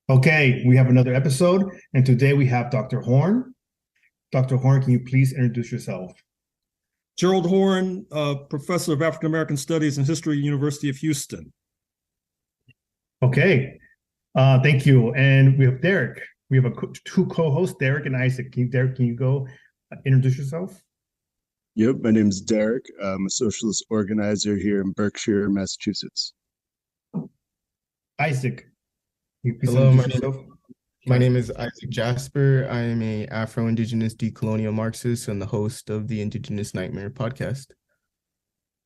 Okay, we have another episode, and today we have Dr. Horne. Dr. Horne, can you please introduce yourself? Gerald Horne, professor of African American Studies and History, University of Houston. Okay, thank you. And we have Derek. We have two co-hosts, Derek and Isaac. Derek, can you go introduce yourself? Yep, my name is Derek. I'm a socialist organizer here in Berkshire, Massachusetts. Isaac, can you please Hello, introduce yourself? my name is Isaac Jasper. I am a Afro-Indigenous decolonial Marxist and the host of the Indigenous Nightmare podcast.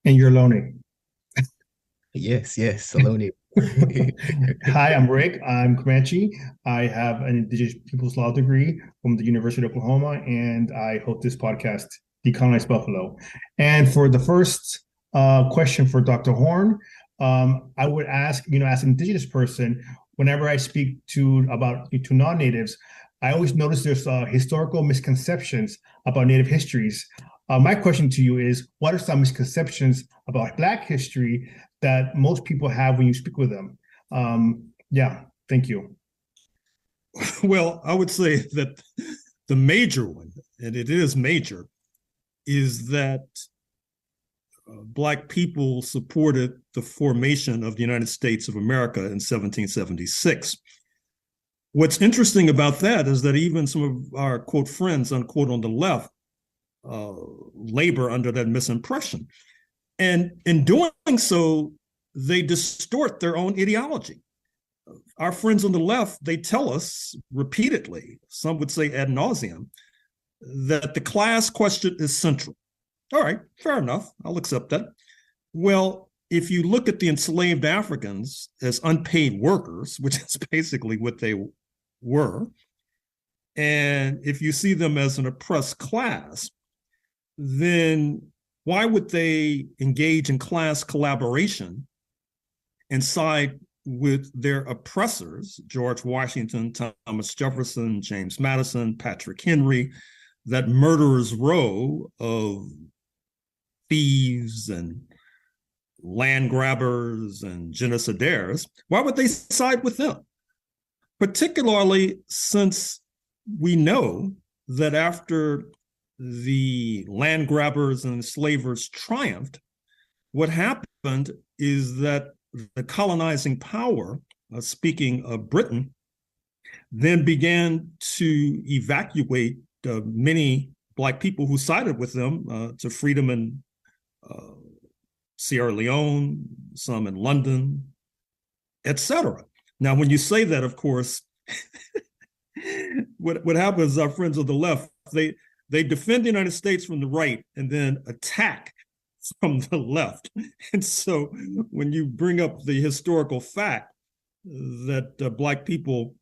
And you're Loney. Yes, Saloni. Hi, I'm Rick. I'm Comanche. I have an Indigenous Peoples Law degree from the University of Oklahoma, and I host this podcast, Decolonize Buffalo. And for the first question for Dr. Horne, I would ask, as an Indigenous person, whenever I speak to non-natives, I always notice there's historical misconceptions about Native histories. My question to you is, what are some misconceptions about Black history that most people have when you speak with them? Thank you. Well, I would say that the major one, and it is major, is that Black people supported the formation of the United States of America in 1776. What's interesting about that is that even some of our, quote, friends, unquote, on the left labor under that misimpression. And in doing so, they distort their own ideology. Our friends on the left, they tell us repeatedly, some would say ad nauseum, that the class question is central. All right, fair enough. I'll accept that. Well, if you look at the enslaved Africans as unpaid workers, which is basically what they were, and if you see them as an oppressed class, then why would they engage in class collaboration and side with their oppressors, George Washington, Thomas Jefferson, James Madison, Patrick Henry, that murderer's row of thieves and land grabbers and genocidaires? Why would they side with them? Particularly since we know that after the land grabbers and enslavers triumphed, what happened is that the colonizing power, speaking of Britain, then began to evacuate many Black people who sided with them to freedom in Sierra Leone, some in London, etc. Now, when you say that, of course, what happens is our friends on the left, they defend the United States from the right and then attack from the left. And so when you bring up the historical fact that Black people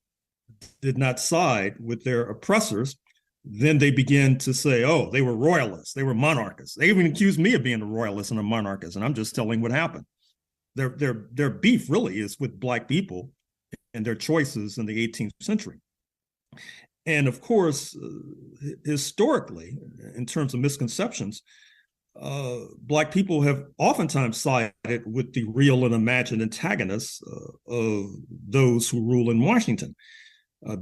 did not side with their oppressors, then they begin to say, oh, they were royalists, they were monarchists. They even accused me of being a royalist and a monarchist, and I'm just telling what happened. Their beef really is with Black people and their choices in the 18th century. And of course, historically, in terms of misconceptions, Black people have oftentimes sided with the real and imagined antagonists of those who rule in Washington,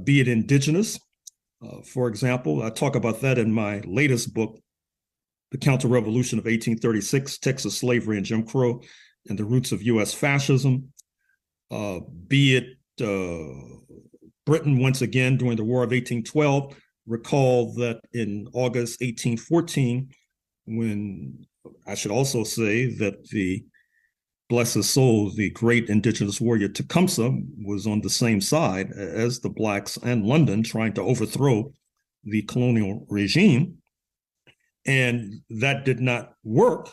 be it indigenous. For example, I talk about that in my latest book, The Counter-Revolution of 1836, Texas Slavery and Jim Crow and the Roots of U.S. Fascism, be it Britain once again during the War of 1812. Recall that in August 1814, when I should also say that the bless his soul, the great indigenous warrior Tecumseh was on the same side as the Blacks and London trying to overthrow the colonial regime. And that did not work.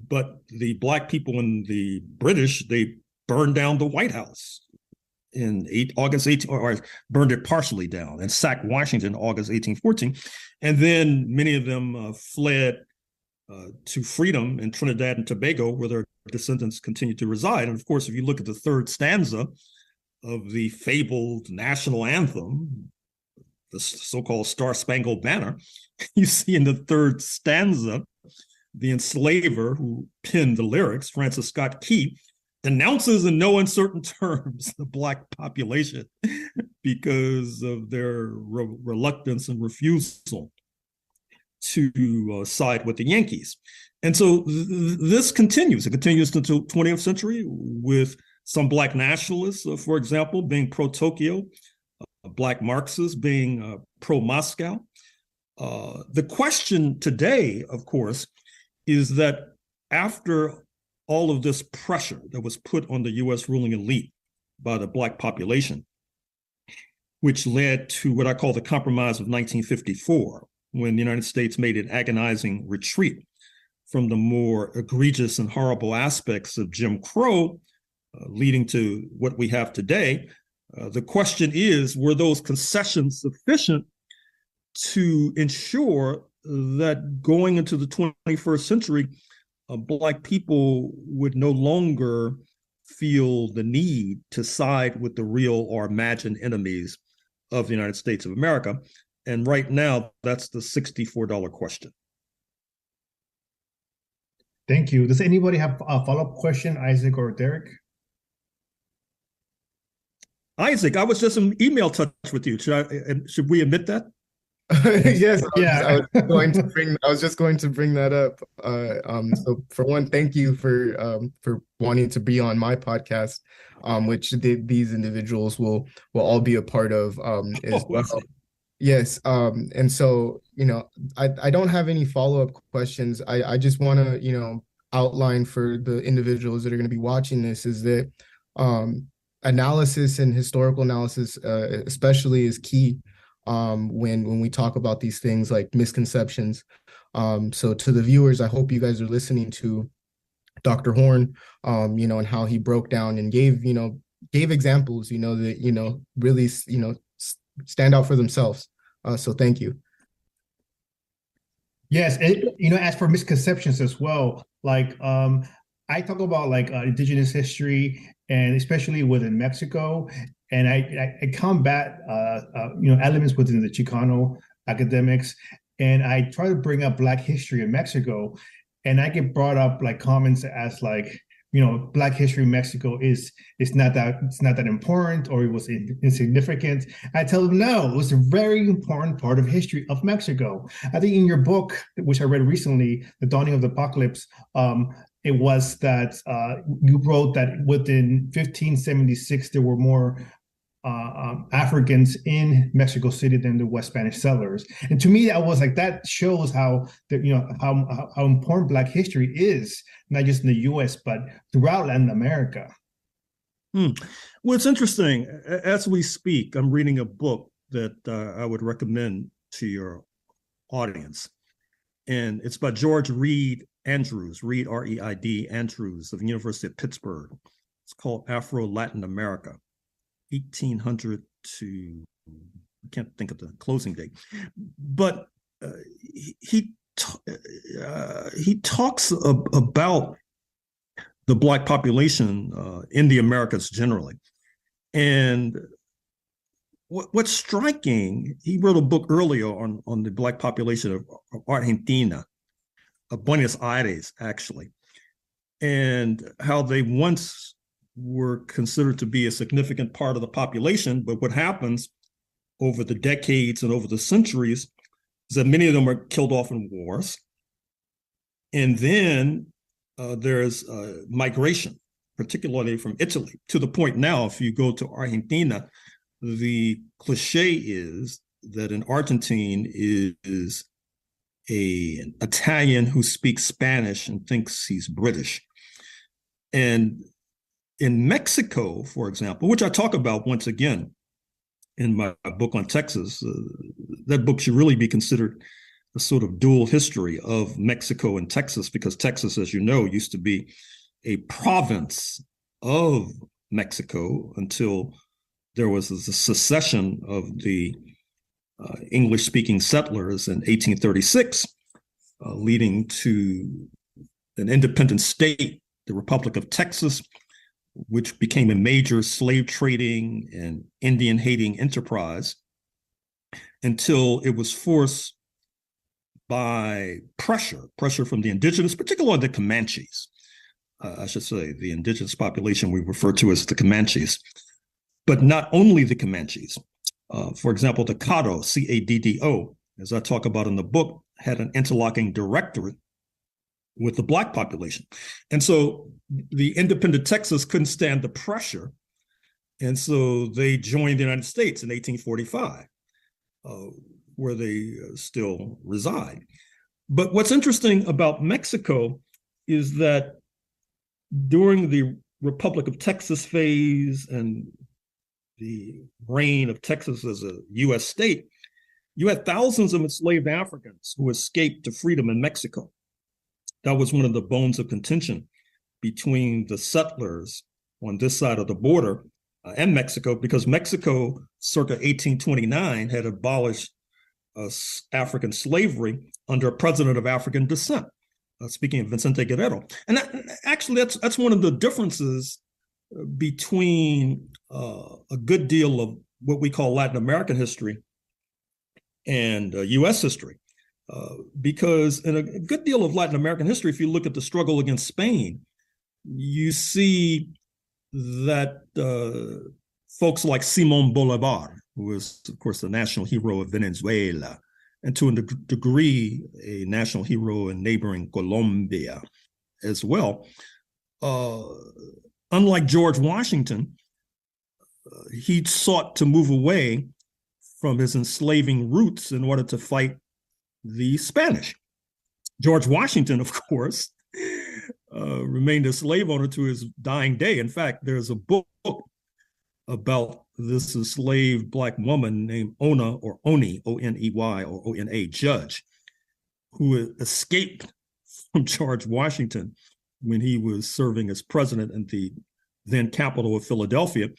But the Black people and the British, they burned down the White House in August 18, or burned it partially down and sacked Washington in August 1814. And then many of them fled to freedom in Trinidad and Tobago, where their descendants continue to reside. And of course, if you look at the third stanza of the fabled national anthem, the so-called Star-Spangled Banner, you see in the third stanza, the enslaver who penned the lyrics, Francis Scott Key, denounces in no uncertain terms the Black population because of their reluctance and refusal to side with the Yankees. And so this continues. It continues until 20th century with some Black nationalists, for example, being pro-Tokyo, Black Marxists being pro-Moscow. The question today, of course, is that after all of this pressure that was put on the US ruling elite by the Black population, which led to what I call the Compromise of 1954, when the United States made an agonizing retreat from the more egregious and horrible aspects of Jim Crow, leading to what we have today. The question is, were those concessions sufficient to ensure that going into the 21st century, Black people would no longer feel the need to side with the real or imagined enemies of the United States of America? And right now, that's the $64 question. Thank you. Does anybody have a follow-up question, Isaac or Derek? Isaac, I was just in email touch with you. Should we admit that? Yes, Yeah. I was just going to bring that up. So for one, thank you for wanting to be on my podcast, which these individuals will all be a part of as well. Yes. And so, I don't have any follow-up questions. I just want to, outline for the individuals that are going to be watching this is that analysis and historical analysis, especially, is key when we talk about these things like misconceptions. So to the viewers, I hope you guys are listening to Dr. Horne, and how he broke down and gave examples, that, really, stand out for themselves. So thank you. Yes, as for misconceptions as well, like I talk about like indigenous history, and especially within Mexico, and I combat elements within the Chicano academics, and I try to bring up Black history in Mexico, and I get brought up like comments as like, Black history in Mexico is not that important, or it was insignificant. I tell them no, it was a very important part of history of Mexico. I think in your book, which I read recently, The Dawning of the Apocalypse, it was that you wrote that within 1576 there were more Africans in Mexico City than the West Spanish settlers. And to me, I was like, that shows how important Black history is, not just in the U.S., but throughout Latin America. Well, it's interesting. As we speak, I'm reading a book that I would recommend to your audience. And it's by George Reed Andrews, R-E-I-D, Andrews of the University of Pittsburgh. It's called Afro-Latin America, 1800 to, I can't think of the closing date, but he talks about the Black population in the Americas generally. And what's striking, he wrote a book earlier on the Black population of Argentina, of Buenos Aires, actually, and how they once were considered to be a significant part of the population. But what happens over the decades and over the centuries is that many of them are killed off in wars. And then there's migration, particularly from Italy, to the point now, if you go to Argentina, the cliche is that an Argentine is an Italian who speaks Spanish and thinks he's British. And in Mexico, for example, which I talk about once again in my book on Texas, that book should really be considered a sort of dual history of Mexico and Texas, because Texas, as you know, used to be a province of Mexico until there was a secession of the English-speaking settlers in 1836, leading to an independent state, the Republic of Texas, which became a major slave trading and Indian hating enterprise until it was forced by pressure from the indigenous, particularly the Comanches, I should say, the indigenous population we refer to as the Comanches, but not only the Comanches. For example, the Caddo, C-A-D-D-O, as I talk about in the book, had an interlocking directorate with the Black population. And so the independent Texas couldn't stand the pressure. And so they joined the United States in 1845, where they still reside. But what's interesting about Mexico is that during the Republic of Texas phase and the reign of Texas as a U.S. state, you had thousands of enslaved Africans who escaped to freedom in Mexico. That was one of the bones of contention between the settlers on this side of the border and Mexico, because Mexico, circa 1829, had abolished African slavery under a president of African descent, speaking of Vicente Guerrero. And that's one of the differences between a good deal of what we call Latin American history and U.S. history. Because in a good deal of Latin American history, if you look at the struggle against Spain, you see that folks like Simón Bolívar, who was, of course, the national hero of Venezuela, and to a degree, a national hero in neighboring Colombia as well. Unlike George Washington, he sought to move away from his enslaving roots in order to fight the Spanish. George Washington, of course, remained a slave owner to his dying day. In fact, there's a book about this enslaved Black woman named Ona, or Oni, O-N-E-Y, or O-N-A, Judge, who escaped from George Washington when he was serving as president in the then capital of Philadelphia.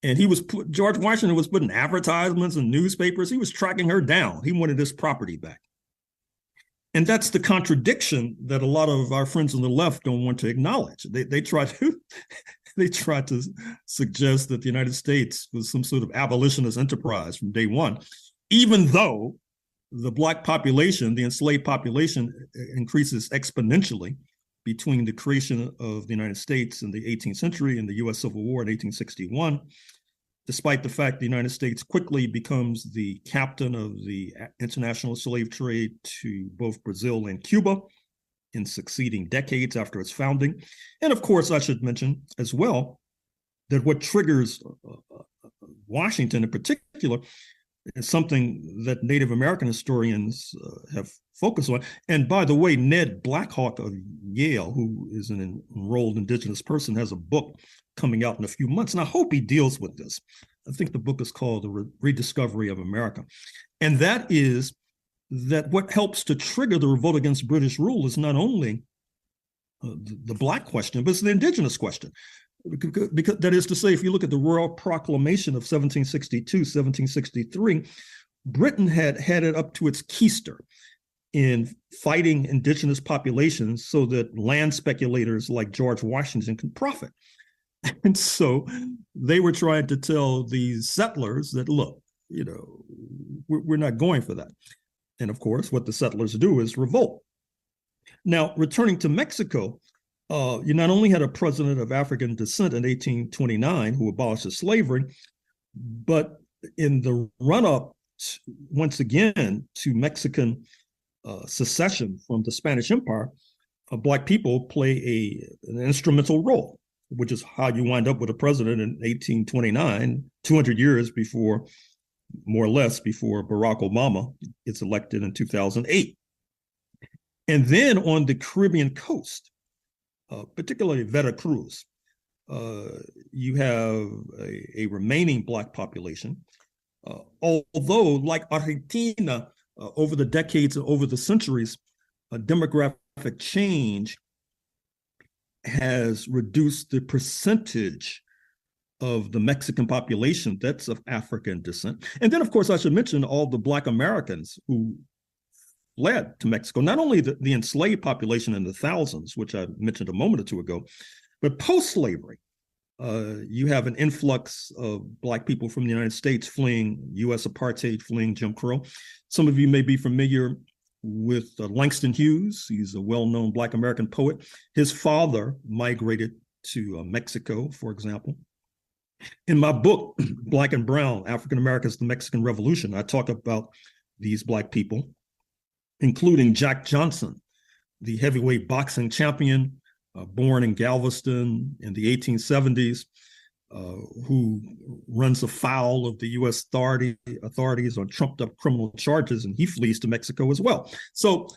And George Washington was putting advertisements in newspapers. He was tracking her down. He wanted his property back. And that's the contradiction that a lot of our friends on the left don't want to acknowledge. They try to suggest that the United States was some sort of abolitionist enterprise from day one, even though the Black population, the enslaved population, increases exponentially between the creation of the United States in the 18th century and the U.S. Civil War in 1861, despite the fact the United States quickly becomes the captain of the international slave trade to both Brazil and Cuba in succeeding decades after its founding. And of course, I should mention as well that what triggers Washington in particular is something that Native American historians have focused on. And by the way, Ned Blackhawk of Yale, who is an enrolled indigenous person, has a book coming out in a few months. And I hope he deals with this. I think the book is called The Rediscovery of America. And that is that what helps to trigger the revolt against British rule is not only the Black question, but it's the indigenous question. Because that is to say, if you look at the Royal Proclamation of 1762, 1763, Britain had it up to its keister in fighting indigenous populations so that land speculators like George Washington could profit. And so they were trying to tell these settlers that, look, we're not going for that. And of course, what the settlers do is revolt. Now, returning to Mexico, you not only had a president of African descent in 1829 who abolished slavery, but in the run-up, once again, to Mexican secession from the Spanish Empire, Black people play an instrumental role, which is how you wind up with a president in 1829, 200 years before, more or less, before Barack Obama gets elected in 2008. And then on the Caribbean coast, particularly Veracruz, you have a remaining Black population. Although, like Argentina, over the decades and over the centuries, demographic change has reduced the percentage of the Mexican population that's of African descent. And then, of course, I should mention all the Black Americans who fled to Mexico, not only the enslaved population in the thousands, which I mentioned a moment or two ago, but post-slavery, you have an influx of Black people from the United States fleeing U.S. apartheid, fleeing Jim Crow. Some of you may be familiar with Langston Hughes. He's a well-known Black American poet. His father migrated to Mexico, for example. In my book, Black and Brown, African Americans, the Mexican Revolution, I talk about these Black people, including Jack Johnson, the heavyweight boxing champion, born in Galveston in the 1870s, who runs afoul of the U.S. authorities on trumped-up criminal charges, and he flees to Mexico as well. So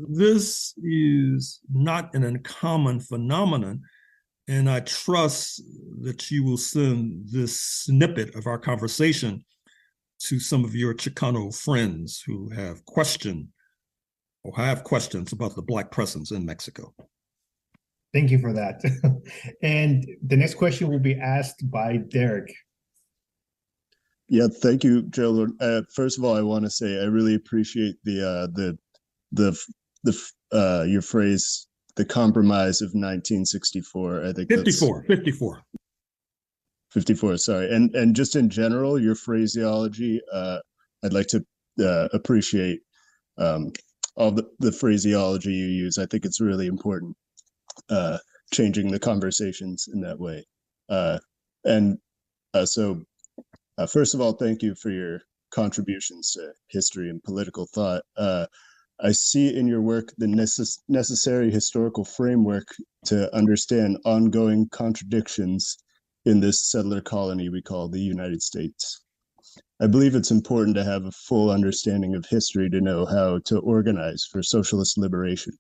this is not an uncommon phenomenon, and I trust that you will send this snippet of our conversation to some of your Chicano friends who have questions about the Black presence in Mexico. Thank you for that. And the next question will be asked by Derek. Yeah, thank you, Gerald. First of all, I want to say I really appreciate your phrase, the compromise of 1964. I think 54. 54, sorry. And just in general, your phraseology, I'd like to appreciate all the phraseology you use. I think it's really important, changing the conversations in that way. So first of all, thank you for your contributions to history and political thought. I see in your work the necessary historical framework to understand ongoing contradictions in this settler colony we call the United States. I believe it's important to have a full understanding of history to know how to organize for socialist liberation.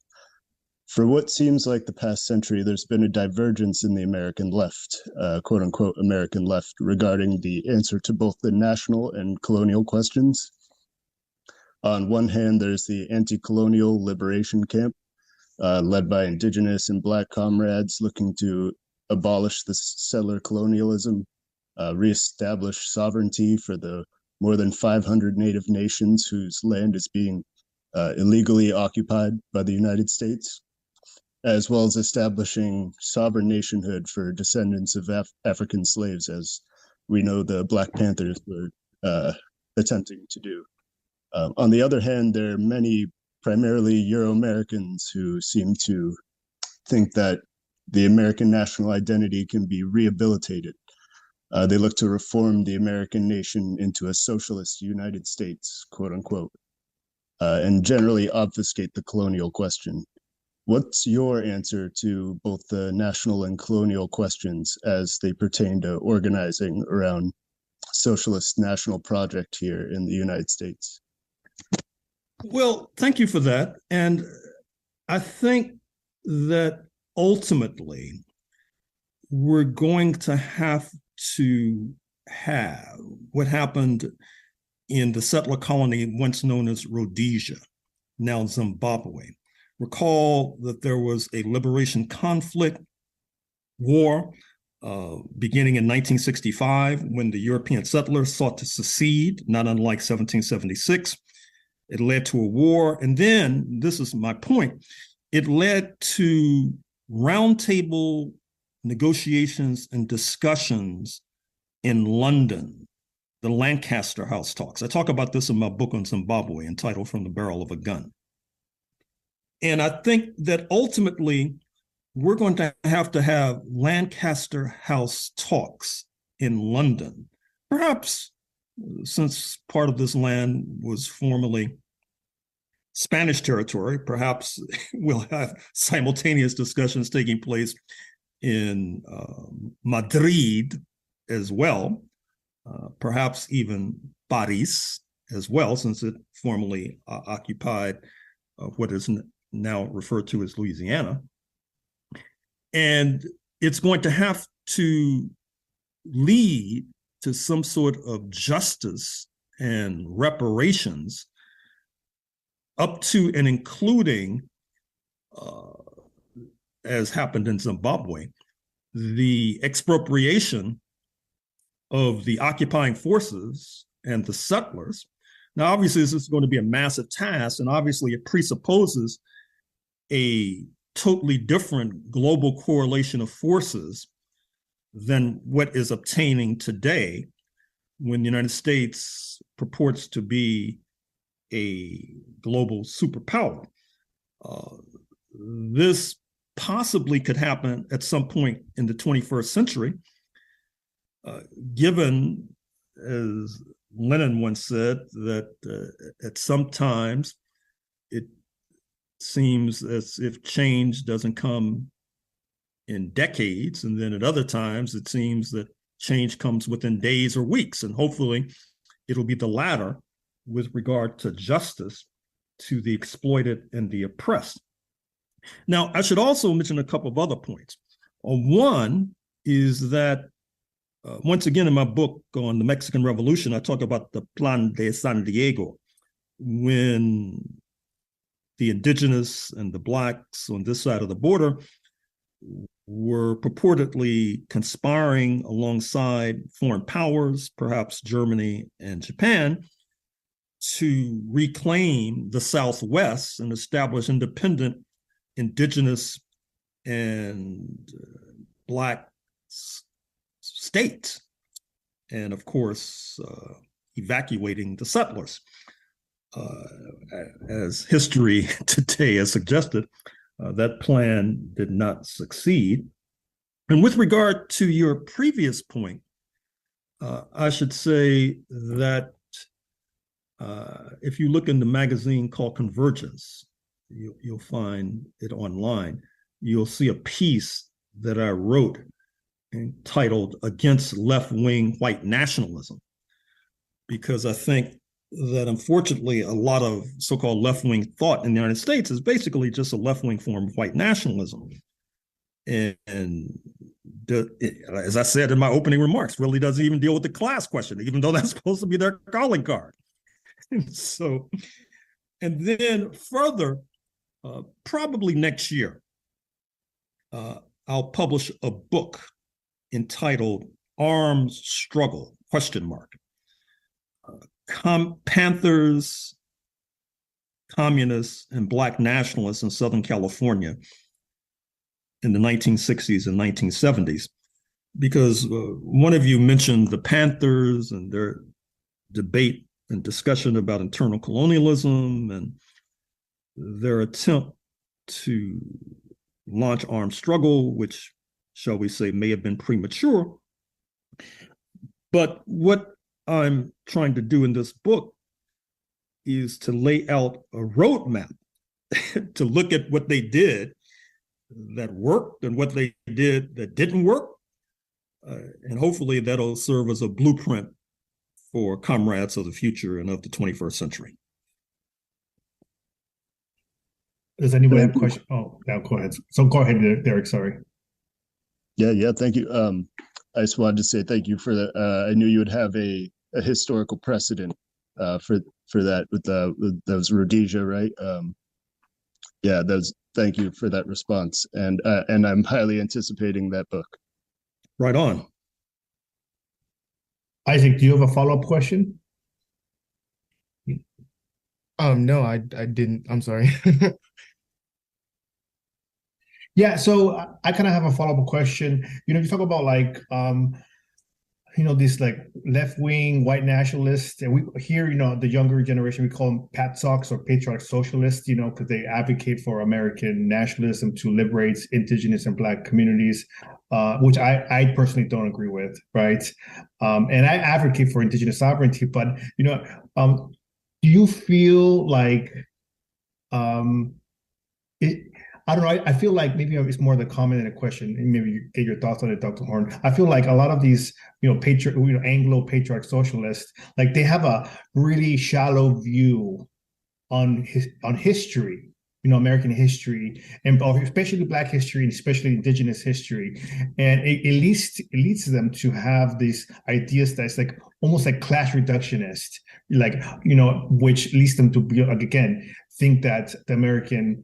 For what seems like the past century, there's been a divergence in the American left, quote unquote American left, regarding the answer to both the national and colonial questions. On one hand, there's the anti-colonial liberation camp, led by indigenous and Black comrades looking to abolish the settler colonialism, reestablish sovereignty for the more than 500 native nations whose land is being illegally occupied by the United States, as well as establishing sovereign nationhood for descendants of African slaves, as we know the Black Panthers were attempting to do. On the other hand, there are many, primarily Euro-Americans, who seem to think that the American national identity can be rehabilitated. They look to reform the American nation into a socialist United States, quote unquote, and generally obfuscate the colonial question. What's your answer to both the national and colonial questions as they pertain to organizing around socialist national project here in the United States? Well, thank you for that. And I think that ultimately we're going to have what happened in the settler colony once known as Rhodesia, now Zimbabwe. Recall that there was a liberation conflict, war, beginning in 1965 when the European settlers sought to secede, not unlike 1776. It led to a war. And then, this is my point, it led to roundtable negotiations and discussions in London, the Lancaster House talks. I talk about this in my book on Zimbabwe entitled From the Barrel of a Gun. And I think that ultimately we're going to have Lancaster House talks in London. Perhaps since part of this land was formerly Spanish territory, perhaps we'll have simultaneous discussions taking place in Madrid as well, perhaps even Paris as well, since it formerly occupied what is now referred to as Louisiana. And it's going to have to lead to some sort of justice and reparations up to and including, as happened in Zimbabwe, the expropriation of the occupying forces and the settlers. Now, obviously, this is going to be a massive task, and obviously it presupposes a totally different global correlation of forces than what is obtaining today when the United States purports to be a global superpower. This possibly could happen at some point in the 21st century, given, as Lenin once said, that at some times it seems as if change doesn't come in decades, and then at other times it seems that change comes within days or weeks, and hopefully it'll be the latter with regard to justice to the exploited and the oppressed. Now, I should also mention a couple of other points. One is that, once again, in my book on the Mexican Revolution, I talk about the Plan de San Diego, when the indigenous and the blacks on this side of the border were purportedly conspiring alongside foreign powers, perhaps Germany and Japan, to reclaim the Southwest and establish independent indigenous and black states, and of course evacuating the settlers. As history today has suggested, that plan did not succeed. And with regard to your previous point, I should say that if you look in the magazine called Convergence, you'll find it online. You'll see a piece that I wrote entitled "Against Left-Wing White Nationalism," because I think that unfortunately a lot of so-called left-wing thought in the United States is basically just a left-wing form of white nationalism. And as I said in my opening remarks, really doesn't even deal with the class question, even though that's supposed to be their calling card. So, and then further, probably next year, I'll publish a book entitled "Arms Struggle?" Panthers, communists, and Black nationalists in Southern California in the 1960s and 1970s. Because one of you mentioned the Panthers and their debate and discussion about internal colonialism and their attempt to launch armed struggle, which, shall we say, may have been premature. But what I'm trying to do in this book is to lay out a roadmap to look at what they did that worked and what they did that didn't work. And hopefully that'll serve as a blueprint for comrades of the future and of the 21st century. Does anybody have a question? Oh, now go ahead. So go ahead, Derek, sorry. Yeah, thank you. I just wanted to say thank you for that. I knew you would have a historical precedent for that with those Rhodesia, right? Thank you for that response, and I'm highly anticipating that book. Right on. Isaac, do you have a follow-up question? No, I didn't. I'm sorry. Yeah, so I kind of have a follow-up question. You talk about like this like left-wing white nationalists, and we here, the younger generation, we call them PATSOCs or patriotic socialists, because they advocate for American nationalism to liberate indigenous and Black communities, which I personally don't agree with, right? And I advocate for indigenous sovereignty, but do you feel like I don't know. I feel like maybe it's more the comment than a question, and maybe you get your thoughts on it, Dr. Horne. I feel like a lot of these, Anglo patriotic socialists, like they have a really shallow view on history, American history, and especially Black history, and especially indigenous history, and it leads them to have these ideas that's like almost like class reductionist, like which leads them to be again think that the American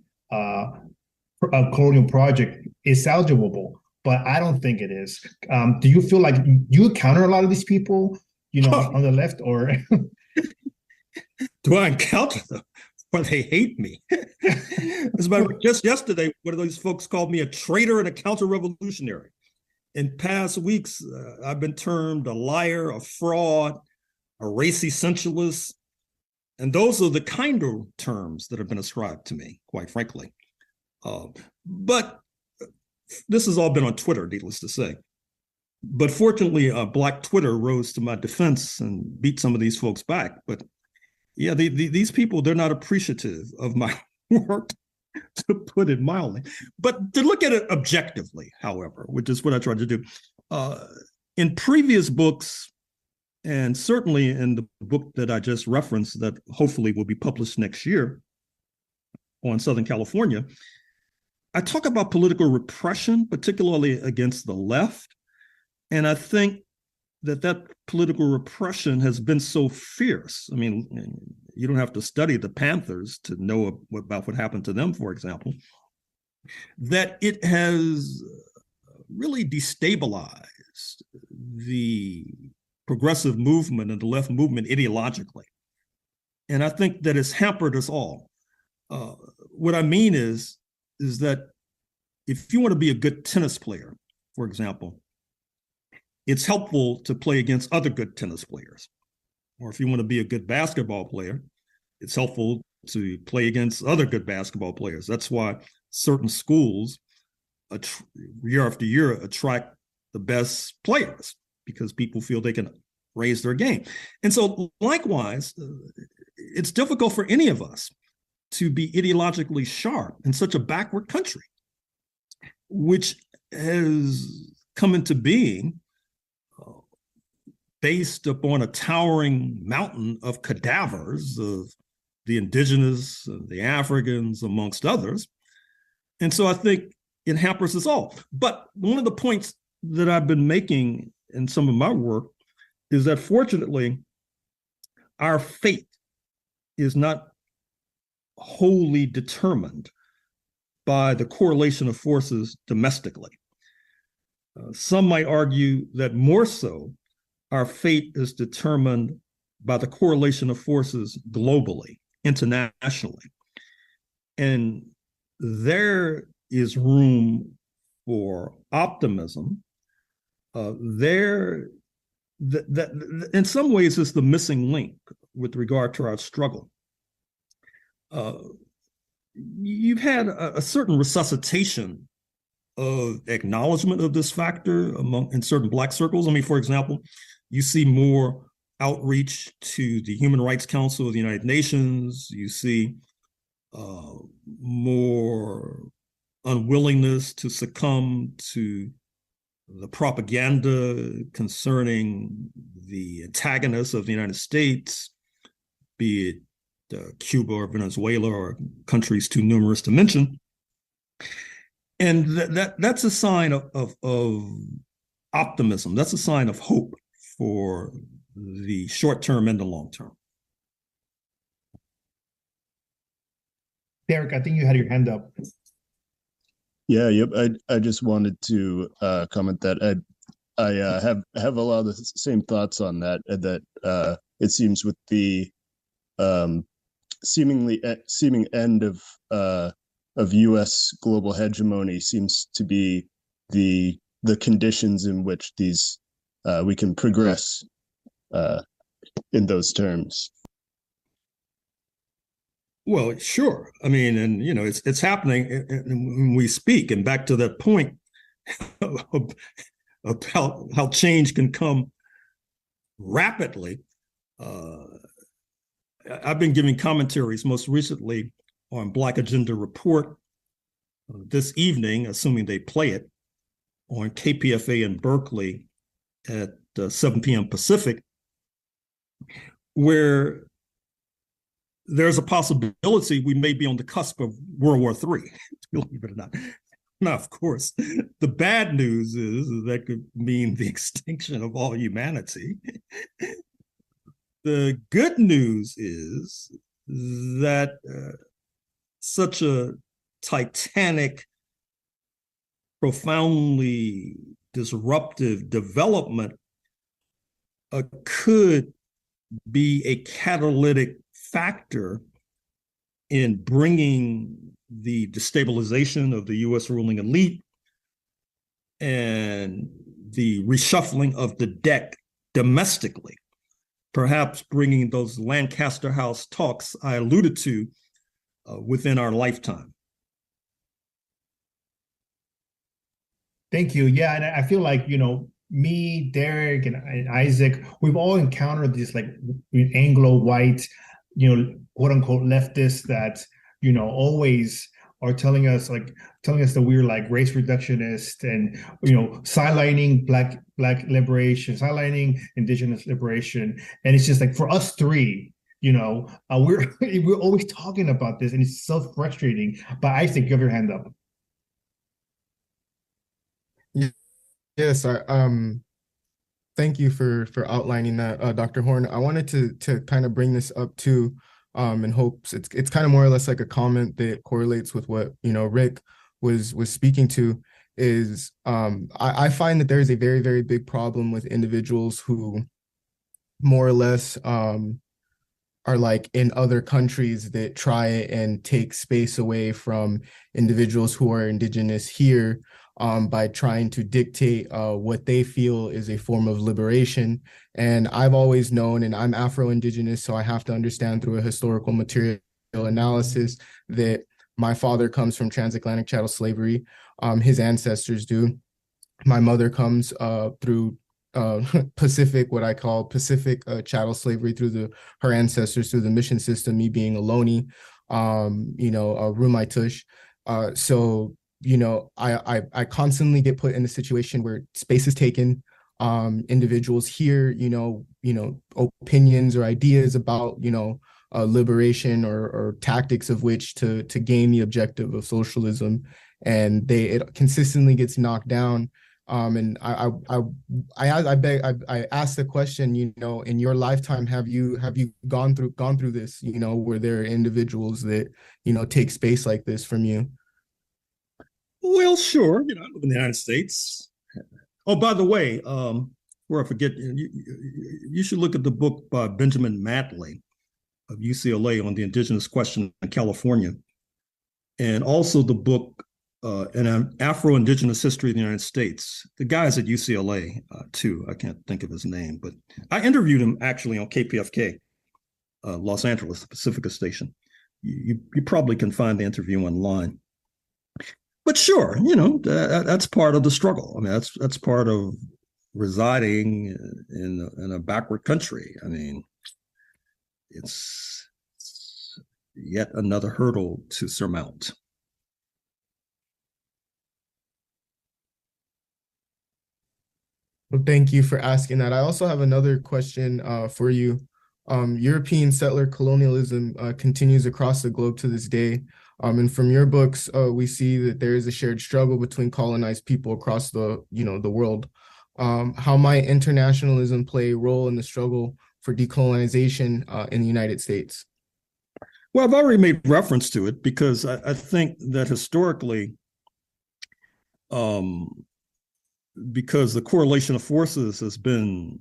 colonial project is salvageable, but I don't think it is. Do you feel like you encounter a lot of these people, on the left, or do I encounter them? Or they hate me? As a matter of just yesterday, one of those folks called me a traitor and a counter-revolutionary. In past weeks, I've been termed a liar, a fraud, a race essentialist, And those are the kinder terms that have been ascribed to me, quite frankly. But this has all been on Twitter, needless to say. But fortunately, Black Twitter rose to my defense and beat some of these folks back. But yeah, these people, they're not appreciative of my work, to put it mildly. But to look at it objectively, however, which is what I tried to do, in previous books, and certainly in the book that I just referenced that hopefully will be published next year on Southern California, I talk about political repression, particularly against the left. And I think that political repression has been so fierce. I mean, you don't have to study the Panthers to know about what happened to them, for example, that it has really destabilized the progressive movement and the left movement ideologically. And I think that it's hampered us all. What I mean is that if you want to be a good tennis player, for example, it's helpful to play against other good tennis players. Or if you want to be a good basketball player, it's helpful to play against other good basketball players. That's why certain schools, year after year, attract the best players, because people feel they can raise their game. And so likewise, it's difficult for any of us to be ideologically sharp in such a backward country, which has come into being based upon a towering mountain of cadavers of the indigenous, the Africans, amongst others. And so I think it hampers us all. But one of the points that I've been making in some of my work is that fortunately, our fate is not wholly determined by the correlation of forces domestically. Some might argue that more so, our fate is determined by the correlation of forces globally, internationally. And there is room for optimism. That in some ways is the missing link with regard to our struggle. You've had a certain resuscitation of acknowledgement of this factor in certain Black circles. I mean, for example, you see more outreach to the Human Rights Council of the United Nations. You see more unwillingness to succumb to the propaganda concerning the antagonists of the United States, be it Cuba or Venezuela or countries too numerous to mention. And that's a sign of optimism. That's a sign of hope for the short term and the long term. Derek, I think you had your hand up. Yeah, yep. I just wanted to comment that I have a lot of the same thoughts on that. That it seems with the seeming end of U.S. global hegemony seems to be the conditions in which these we can progress in those terms. Well, sure. I mean, and you know, it's happening when we speak. And back to that point about how change can come rapidly. I've been giving commentaries most recently on Black Agenda Report this evening, assuming they play it, on KPFA in Berkeley at 7 p.m. Pacific, where there's a possibility we may be on the cusp of World War III, believe it or not. Now, of course, the bad news is that could mean the extinction of all humanity. The good news is that such a titanic, profoundly disruptive development could be a catalytic factor in bringing the destabilization of the U.S. ruling elite and the reshuffling of the deck domestically, perhaps bringing those Lancaster House talks I alluded to within our lifetime. Thank you. Yeah, and I feel like, me, Derek, and Isaac, we've all encountered this like Anglo-white, quote unquote leftists that, always are telling us that we're like race reductionist and, sidelining black liberation, sidelining indigenous liberation. And it's just like for us three, we're always talking about this and it's so frustrating. But Isaac, you have your hand up. Yes, thank you for outlining that, Dr. Horne. I wanted to kind of bring this up too, in hopes it's kind of more or less like a comment that correlates with what Rick was speaking to. Is I find that there is a very, very big problem with individuals who more or less are like in other countries that try and take space away from individuals who are indigenous here, by trying to dictate what they feel is a form of liberation. And I've always known, and I'm Afro-Indigenous, so I have to understand through a historical material analysis that my father comes from transatlantic chattel slavery. His ancestors do. My mother comes through Pacific, what I call Pacific chattel slavery through her ancestors through the mission system, me being a Loni, a Rumaitush. So I constantly get put in a situation where space is taken. Individuals hear, opinions or ideas about, liberation or tactics of which to gain the objective of socialism, and it consistently gets knocked down. And I asked the question, in your lifetime, have you gone through this? Were there individuals that take space like this from you? Well, sure. I live in the United States. Oh, by the way, before I forget, you should look at the book by Benjamin Matley of UCLA on the indigenous question in California, and also the book An Afro-Indigenous History of the United States. The guy's at UCLA too. I can't think of his name, but I interviewed him actually on KPFK, Los Angeles, the Pacifica station. You probably can find the interview online. But sure, that's part of the struggle. I mean, that's part of residing in a backward country. I mean, it's yet another hurdle to surmount. Well, thank you for asking that. I also have another question for you. European settler colonialism continues across the globe to this day. And from your books, we see that there is a shared struggle between colonized people across the world. How might internationalism play a role in the struggle for decolonization in the United States? Well, I've already made reference to it because I think that historically, because the correlation of forces has been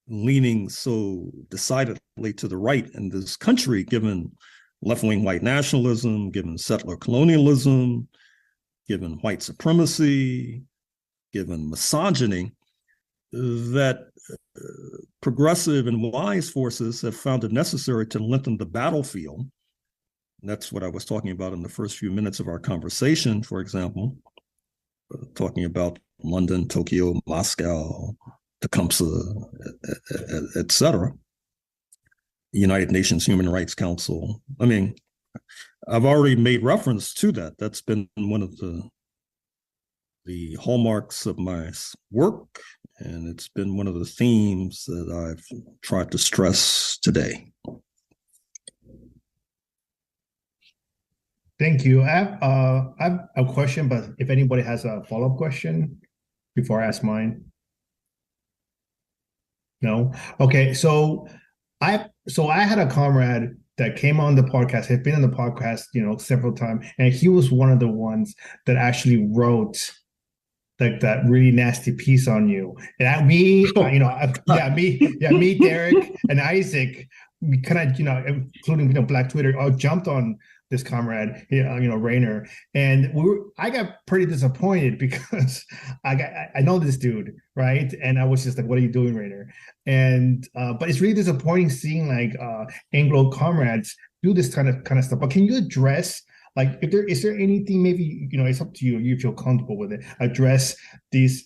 leaning so decidedly to the right in this country, given left-wing white nationalism, given settler colonialism, given white supremacy, given misogyny, that progressive and wise forces have found it necessary to lengthen the battlefield. And that's what I was talking about in the first few minutes of our conversation, for example, talking about London, Tokyo, Moscow, Tecumseh, et cetera. United Nations Human Rights Council. I mean, I've already made reference to that. That's been one of the hallmarks of my work, and it's been one of the themes that I've tried to stress today. Thank you. I have a question, but if anybody has a follow-up question before I ask mine. No? Okay, so I had a comrade that came on the podcast, had been on the podcast, several times, and he was one of the ones that actually wrote like that really nasty piece on you. And me, Derek, and Isaac, we kind of, including Black Twitter, all jumped on this comrade, Rainer, and I got pretty disappointed because I know this dude, right? And I was just like, "What are you doing, Rainer?" And but it's really disappointing seeing like Anglo comrades do this kind of stuff. But can you address, like, if there is there anything, maybe it's up to you, you feel comfortable with it, address these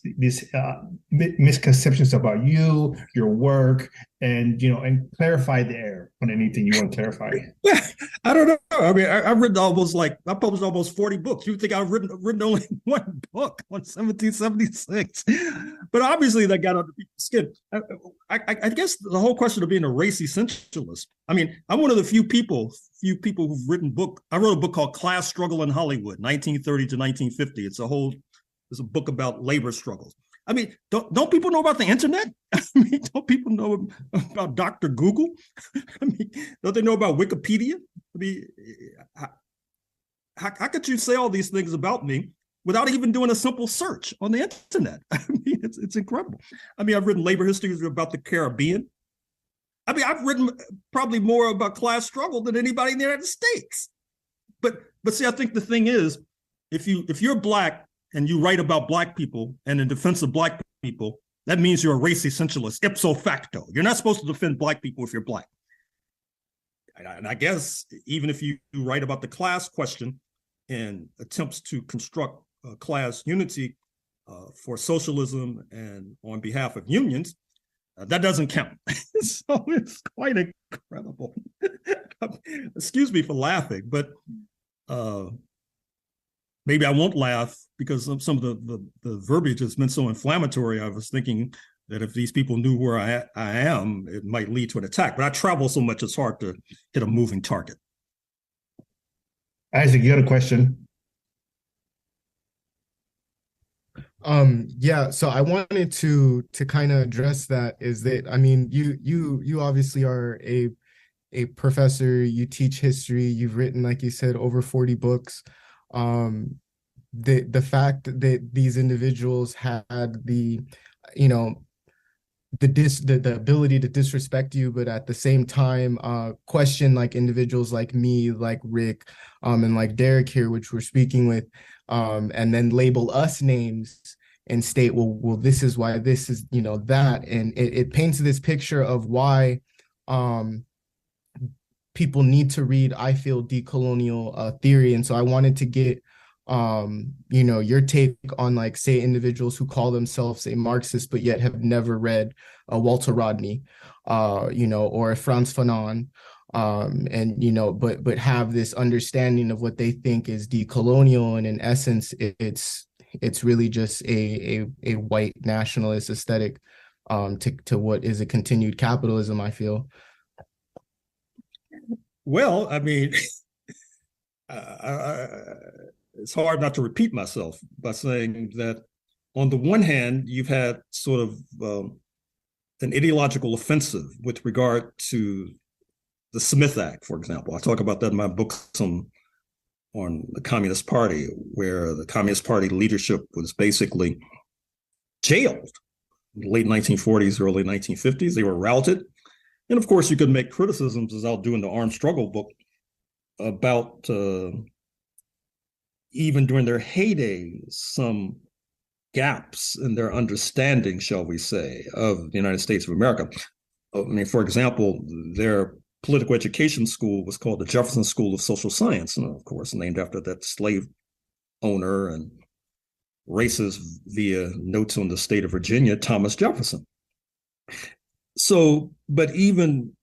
misconceptions about you, your work, and and clarify the air on anything you want to clarify. I don't know. I mean, I've written I published almost 40 books. You think I've written only one book on 1776? But obviously that got under people's skin. I guess the whole question of being a race essentialist. I mean, I'm one of the few people who've written book. I wrote a book called Class Struggle in Hollywood, 1930 to 1950. It's a book about labor struggles. I mean, don't people know about the internet? I mean, don't people know about Dr. Google? I mean, don't they know about Wikipedia? I mean, how could you say all these things about me without even doing a simple search on the internet? I mean, it's incredible. I mean, I've written labor histories about the Caribbean. I mean, I've written probably more about class struggle than anybody in the United States. But see, I think the thing is, if you're Black and you write about Black people and in defense of Black people, that means you're a race essentialist ipso facto. You're not supposed to defend Black people if you're Black. And I guess even if you write about the class question and attempts to construct class unity for socialism and on behalf of unions, that doesn't count. So it's quite incredible. Excuse me for laughing, but maybe I won't laugh because of some of the verbiage has been so inflammatory. I was thinking that if these people knew where I am, it might lead to an attack. But I travel so much, it's hard to hit a moving target. Isaac, you got a question? Yeah, so I wanted to kind of address that, is that, I mean, you obviously are a professor, you teach history, you've written, like you said, over 40 books. The fact that these individuals had the ability to disrespect you, but at the same time question like individuals like me, like Rick, and like Derek here, which we're speaking with, and then label us names and state, well, this is why, this is that, and it paints this picture of why people need to read, I feel, decolonial theory. And so I wanted to get your take on, like, say, individuals who call themselves a Marxist but yet have never read Walter Rodney, or Frantz Fanon, and but have this understanding of what they think is decolonial, and in essence it's really just a white nationalist aesthetic to what is a continued capitalism, I feel. Well, I mean, it's hard not to repeat myself by saying that on the one hand, you've had sort of an ideological offensive with regard to the Smith Act, for example. I talk about that in my books on the Communist Party, where the Communist Party leadership was basically jailed in the late 1940s, early 1950s. They were routed. And of course, you could make criticisms, as I'll do in the Armed Struggle book, about even during their heyday, some gaps in their understanding, shall we say, of the United States of America. I mean, for example, their political education school was called the Jefferson School of Social Science, and of course, named after that slave owner and racist via notes on the state of Virginia, Thomas Jefferson. So, but even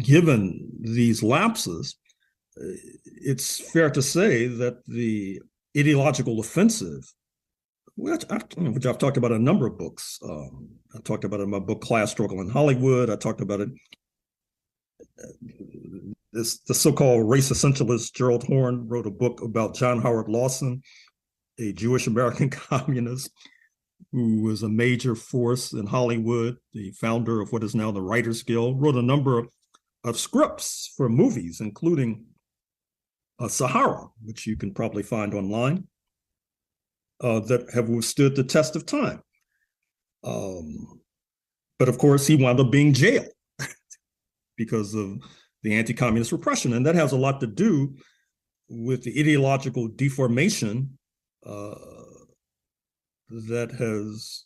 given these lapses, it's fair to say that the ideological offensive, which I've talked about in a number of books. I talked about it in my book, Class Struggle in Hollywood. I talked about it, the so-called race essentialist Gerald Horne wrote a book about John Howard Lawson, a Jewish American communist who was a major force in Hollywood, the founder of what is now the Writers Guild, wrote a number of scripts for movies, including Sahara, which you can probably find online, that have withstood the test of time. But of course, he wound up being jailed because of the anti-communist repression. And that has a lot to do with the ideological deformation that has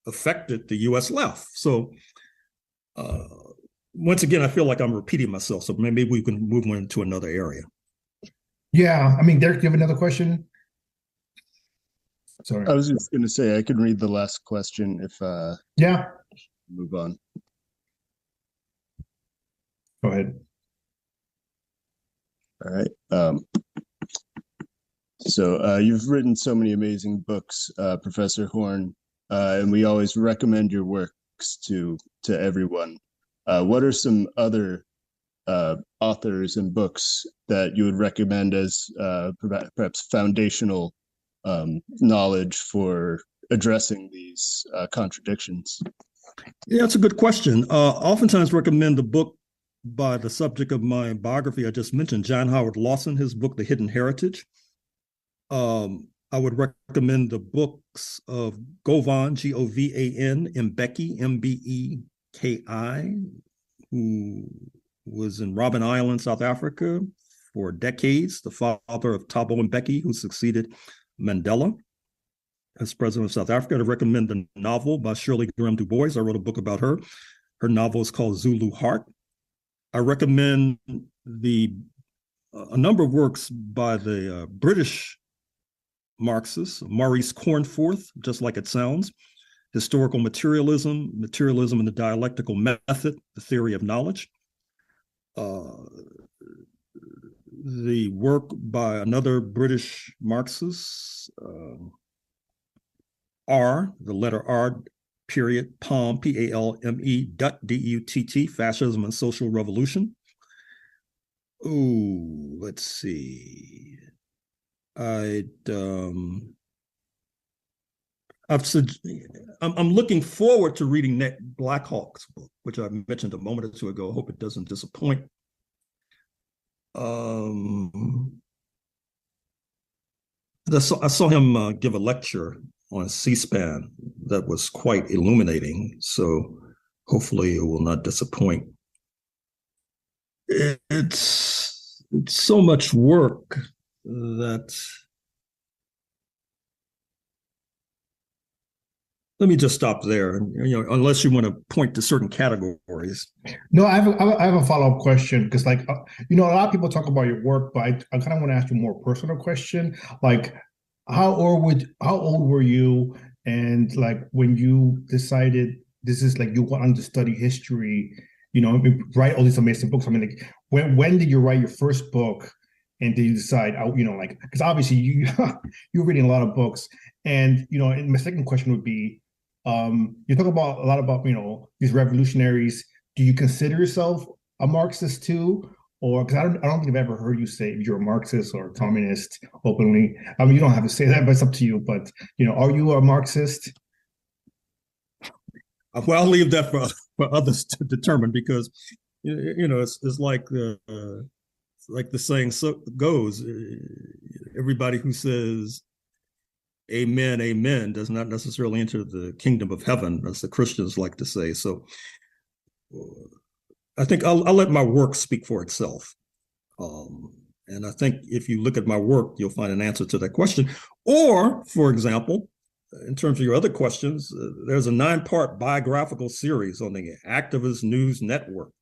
affected the US left. So once again, I feel like I'm repeating myself, so maybe we can move on to another area. Yeah, I mean, Derek, do you have another question? Sorry. I was just going to say I can read the last question if yeah, move on. Go ahead. All right. So you've written so many amazing books, Professor Horne, and we always recommend your works to everyone. What are some other authors and books that you would recommend as perhaps foundational knowledge for addressing these contradictions? Yeah, that's a good question. Oftentimes recommend the book by the subject of my biography I just mentioned, John Howard Lawson, his book, The Hidden Heritage. I would recommend the books of Govan, Govan, Mbeki, Mbeki, who was in Robben Island, South Africa for decades, the father of Thabo Mbeki, who succeeded Mandela as president of South Africa. I recommend the novel by Shirley Graham Du Bois. I wrote a book about her. Her novel is called Zulu Heart. I recommend a number of works by the British Marxist, Maurice Cornforth, just like it sounds, Historical Materialism, Materialism and the Dialectical Method, The Theory of Knowledge. The work by another British Marxist, R, the letter R, period, Palm, Palme, Dutt, Fascism and Social Revolution. Oh, let's see. I'm looking forward to reading Nick Blackhawk's book, which I mentioned a moment or two ago. I hope it doesn't disappoint. I saw him give a lecture on C-SPAN that was quite illuminating, so hopefully it will not disappoint. It's so much work that, let me just stop there. Unless you want to point to certain categories. No, I have a follow-up question because, like, a lot of people talk about your work, but I kind of want to ask you a more personal question. Like, how old were you, and like when you decided this is like you want to study history, write all these amazing books? I mean, like, when did you write your first book? And did you decide, because obviously you're reading a lot of books, and and my second question would be, you talk about a lot about these revolutionaries. Do you consider yourself a Marxist too, or because I don't think I've ever heard you say you're a Marxist or a communist openly. I mean, you don't have to say that, but it's up to you. But are you a Marxist? Well, I'll leave that for others to determine, because it's like the saying goes, everybody who says amen, amen does not necessarily enter the kingdom of heaven, as the Christians like to say. So I think I'll let my work speak for itself. And I think if you look at my work, you'll find an answer to that question. Or, for example, in terms of your other questions, there's a 9-part biographical series on the Activist News Network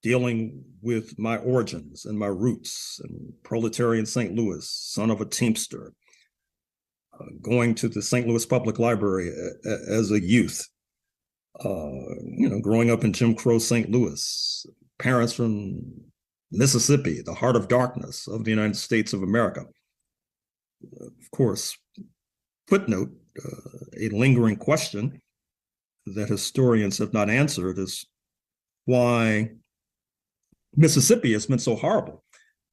dealing with my origins and my roots, and proletarian St. Louis, son of a Teamster, going to the St. Louis Public Library as a youth, growing up in Jim Crow St. Louis, parents from Mississippi, the heart of darkness of the United States of America. Of course, footnote, a lingering question that historians have not answered is why Mississippi has been so horrible.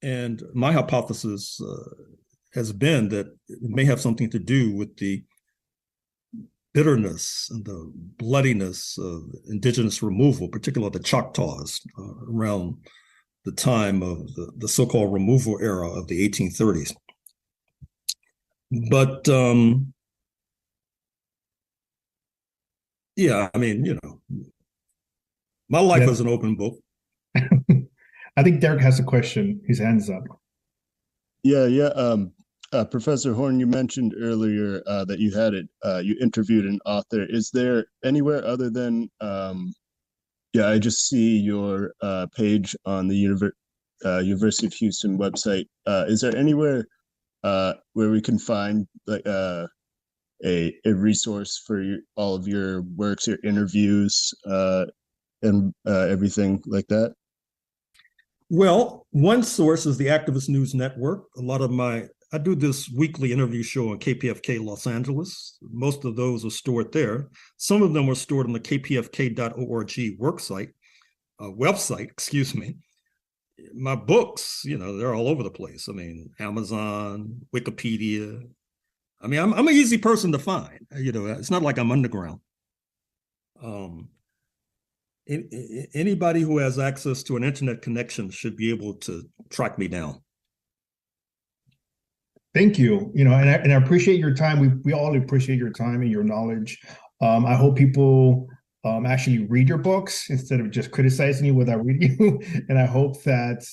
And my hypothesis has been that it may have something to do with the bitterness and the bloodiness of indigenous removal, particularly the Choctaws, around the time of the so-called removal era of the 1830s. But yeah, I mean, my life is an open book. I think Derek has a question. His hand's up. Yeah. Professor Horne, you mentioned earlier that you interviewed an author. Is there anywhere other than, yeah, I just see your page on the University of Houston website. Is there anywhere where we can find like a resource for all of your works, your interviews, and everything like that? Well, one source is the Activist News Network. I do this weekly interview show on KPFK Los Angeles. Most of those are stored there. Some of them are stored on the kpfk.org website, excuse me. My books, they're all over the place. I mean, Amazon, Wikipedia. I mean, I'm an easy person to find. It's not like I'm underground. Anybody who has access to an internet connection should be able to track me down. Thank you. And I appreciate your time. We all appreciate your time and your knowledge. I hope people actually read your books instead of just criticizing you without reading you. And I hope that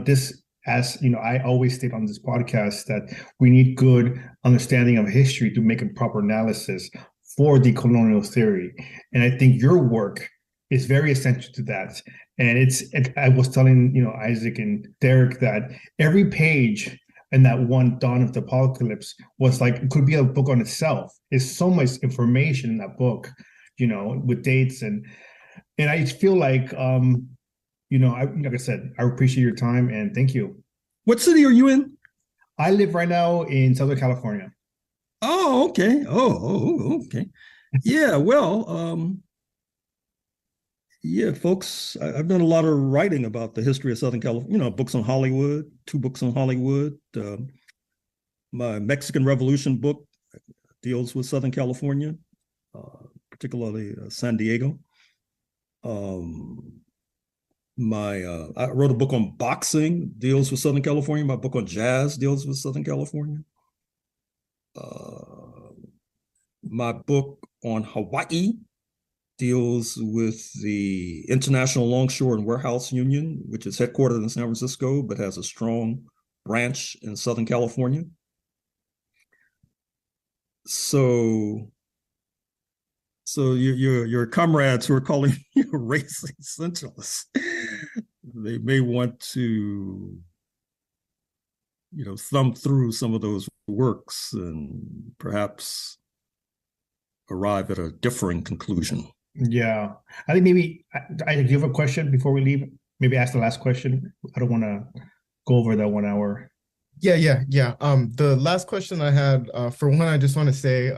this, as I always state on this podcast, that we need good understanding of history to make a proper analysis for decolonial theory. And I think your work is very essential to that. And I was telling, Isaac and Derek that every page in that one Dawn of the Apocalypse was like, it could be a book on itself. There's so much information in that book, with dates. And I feel like, like I said, I appreciate your time and thank you. What city are you in? I live right now in Southern California. Oh, okay. Oh, okay. Yeah, well, yeah, folks, I've done a lot of writing about the history of Southern California, books on Hollywood, 2 books on Hollywood. My Mexican Revolution book deals with Southern California, particularly San Diego. I wrote a book on boxing, deals with Southern California. My book on jazz deals with Southern California. My book on Hawaii deals with the International Longshore and Warehouse Union, which is headquartered in San Francisco, but has a strong branch in Southern California. So your comrades who are calling you race essentialists, they may want to, thumb through some of those works and perhaps arrive at a differing conclusion. Yeah, I think maybe I give a question before we leave. Maybe ask the last question. I don't want to go over that 1 hour. Yeah. The last question I had, for one, I just want to say,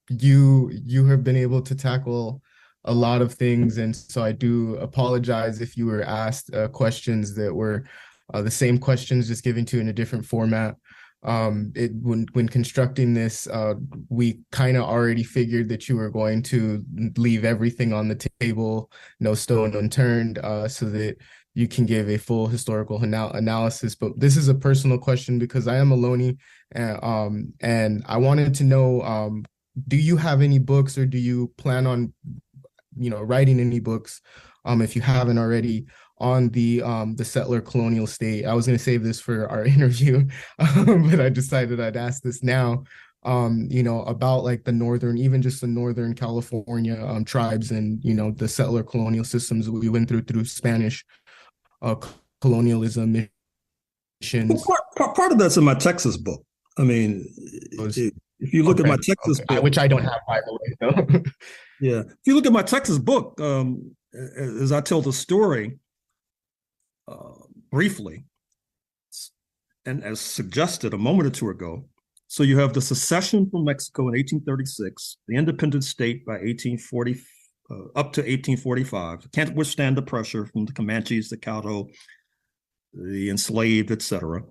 you have been able to tackle a lot of things, and so I do apologize if you were asked questions that were the same questions, just given to you in a different format. When constructing this, we kind of already figured that you were going to leave everything on the table, no stone unturned, so that you can give a full historical analysis. But this is a personal question because I am a Loney, and I wanted to know, do you have any books, or do you plan on, writing any books, if you haven't already, on the settler colonial state? I was going to save this for our interview, but I decided I'd ask this now, about like the even just the Northern California tribes and, the settler colonial systems that we went through Spanish colonialism missions. Well, part of that's in my Texas book. I mean, if you look at my Texas book, which I don't have, by the way, though. Yeah, if you look at my Texas book, as I tell the story briefly, and as suggested a moment or two ago, so you have the secession from Mexico in 1836, the independent state by 1840, up to 1845, can't withstand the pressure from the Comanches, the Caddo, the enslaved, etc.,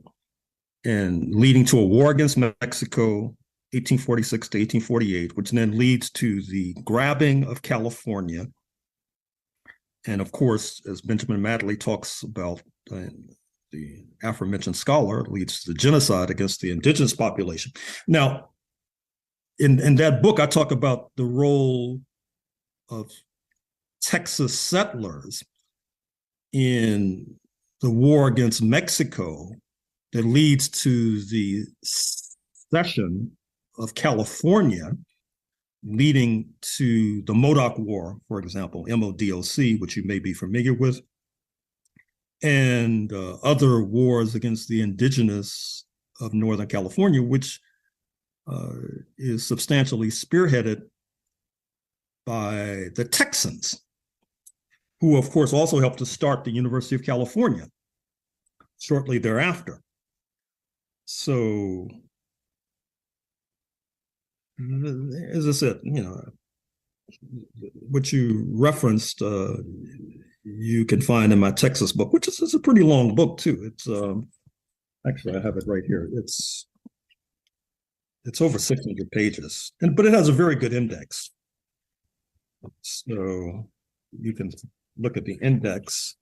and leading to a war against Mexico, 1846 to 1848, which then leads to the grabbing of California. And of course, as Benjamin Madley talks about, the aforementioned scholar, leads to the genocide against the indigenous population. Now, in that book, I talk about the role of Texas settlers in the war against Mexico that leads to the cession of California, leading to the Modoc War, for example, MODOC, which you may be familiar with, and other wars against the indigenous of Northern California, which is substantially spearheaded by the Texans, who, of course, also helped to start the University of California shortly thereafter. So, as I said, what you referenced, you can find in my Texas book, which is a pretty long book too. It's actually, I have it right here. It's over 600 pages, but it has a very good index. So you can look at the index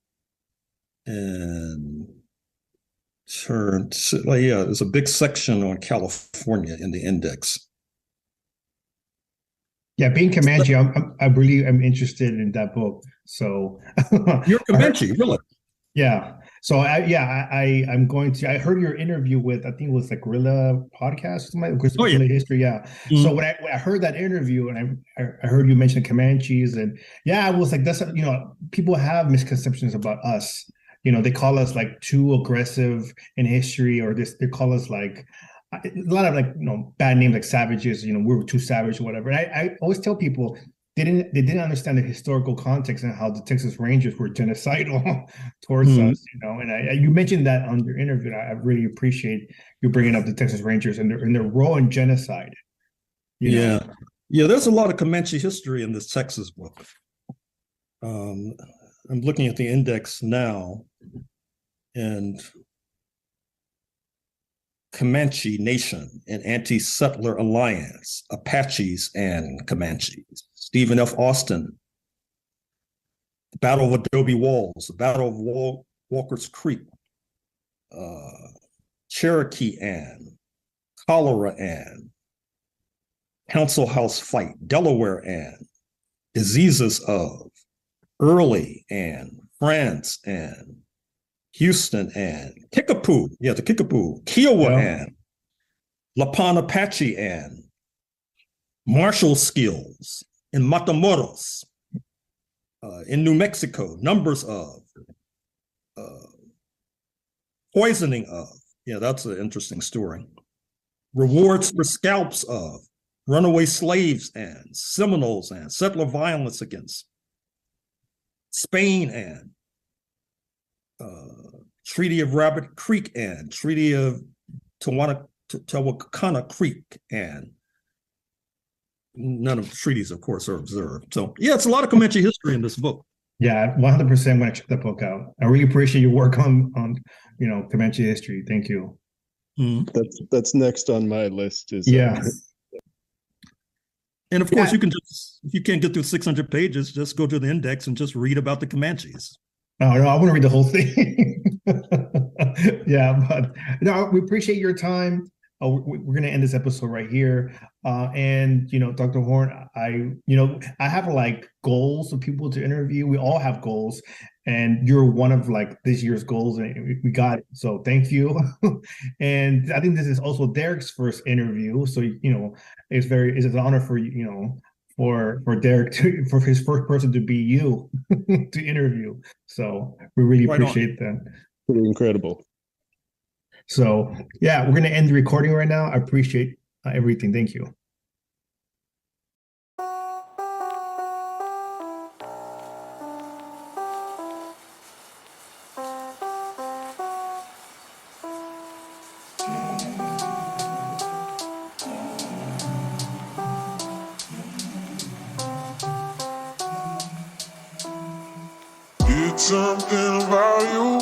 and turn to, there's a big section on California in the index. Yeah, being Comanche, I'm interested in that book. So you're Comanche, really? Yeah. So I'm going to. I heard your interview with, I think it was the Guerrilla podcast, Guerrilla History. Yeah. Mm-hmm. So when I heard that interview, and I heard you mention Comanches, and I was like, that's people have misconceptions about us. They call us like too aggressive in history, or they call us like a lot of bad names like savages. We're too savage or whatever. And I always tell people they didn't understand the historical context and how the Texas Rangers were genocidal towards us. And you mentioned that on your interview. I really appreciate you bringing up the Texas Rangers and their role in genocide. Yeah. There's a lot of Comanche history in this Texas book. I'm looking at the index now, and Comanche Nation and Anti-Settler Alliance, Apaches and Comanches. Stephen F. Austin, the Battle of Adobe Walls, the Battle of Walker's Creek, Cherokee Ann, Cholera Ann, Council House Fight, Delaware Ann, Diseases of, Early Ann, France Ann, Houston Ann, Kickapoo, the Kickapoo, Kiowa Ann, Lapon Apache Ann, Marshall Skills, in Matamoros, in New Mexico, numbers of, poisoning of, that's an interesting story. Rewards for scalps of, runaway slaves and Seminoles and settler violence against, Spain and, Treaty of Rabbit Creek and Treaty of Tawakana Creek, and none of the treaties, of course, are observed. So, it's a lot of Comanche history in this book. Yeah, 100% I'm going to check the book out. I really appreciate your work on Comanche history. Thank you. Mm-hmm. That's next on my list. And of course, you can just, if you can't get through 600 pages, just go to the index and just read about the Comanches. Oh, no, I want to read the whole thing. But no, we appreciate your time. We're going to end this episode right here. And Dr. Horne, I have like goals of people to interview. We all have goals, and you're one of like this year's goals, and we got it. So thank you. And I think this is also Derek's first interview. So it's an honor for for Derek for his first person to be you to interview. So we really appreciate that. Pretty incredible. So we're going to end the recording right now. I appreciate everything. Thank you. It's something about you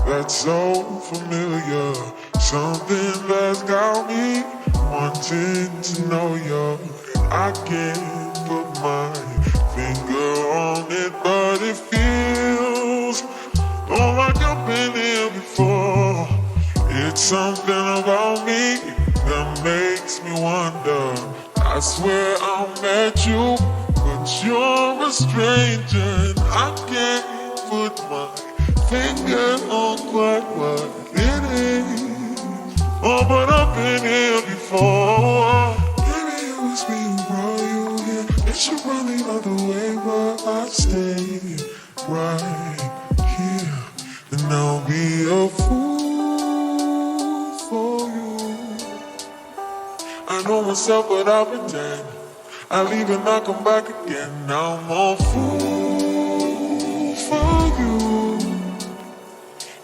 that's so familiar, something that's got me wanting to know you. I can't put my finger on it, but it feels like I've been here before. It's something about me that makes me wonder. I swear I met you, but you're a stranger, and I can't put my fingers on quite what it is. Oh, but I've been here before. Maybe it was me who brought you here. It should run the other way, but I stay right here. And I'll be a fool for you. I know myself, but I pretend. I leave and I come back again. Now I'm a fool for you.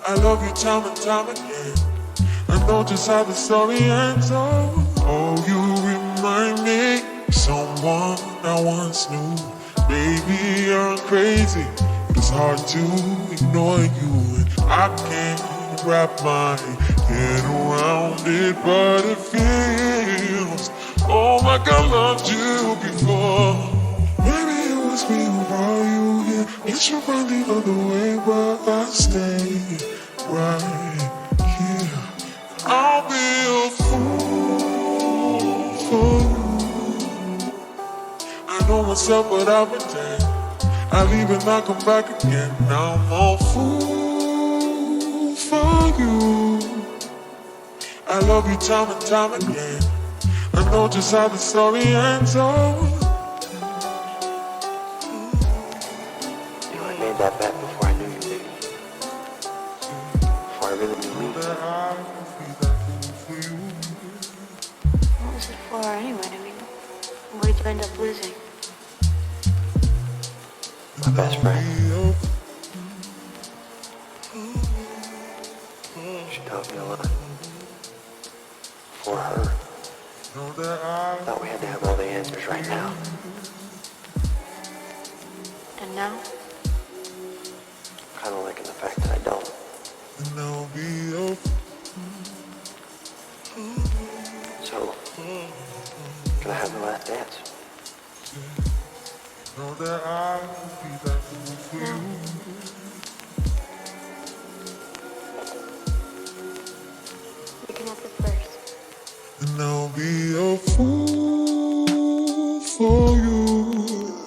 I love you time and time again. I know just how the story ends. Oh, you remind me of someone I once knew. Baby, you're crazy. It's hard to ignore you, and I can't wrap my head around it, but it feels like I loved you before. Maybe it was me who brought you here. It should run the other way, but I stay right here. I'll be a fool for you. I know myself, but I pretend. I leave and I come back again. Now I'm a fool for you. I love you time and time again. I know just how the story ends. You know, I made that bet before I knew you, baby. Before I really knew me. What was it for anyway? I mean, what did you end up losing? My best friend. She taught me a lot. For her. Thought we had to have all the answers right now. And now? Kind of liking the fact that I don't. So, can I have the last dance? You can have the first. And I'll be a fool for you.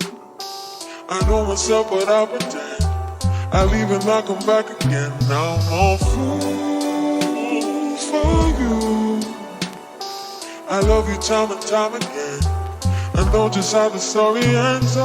I know myself, but I pretend. I leave and I come back again. Now I'm a fool for you. I love you time and time again. I know just how the story ends.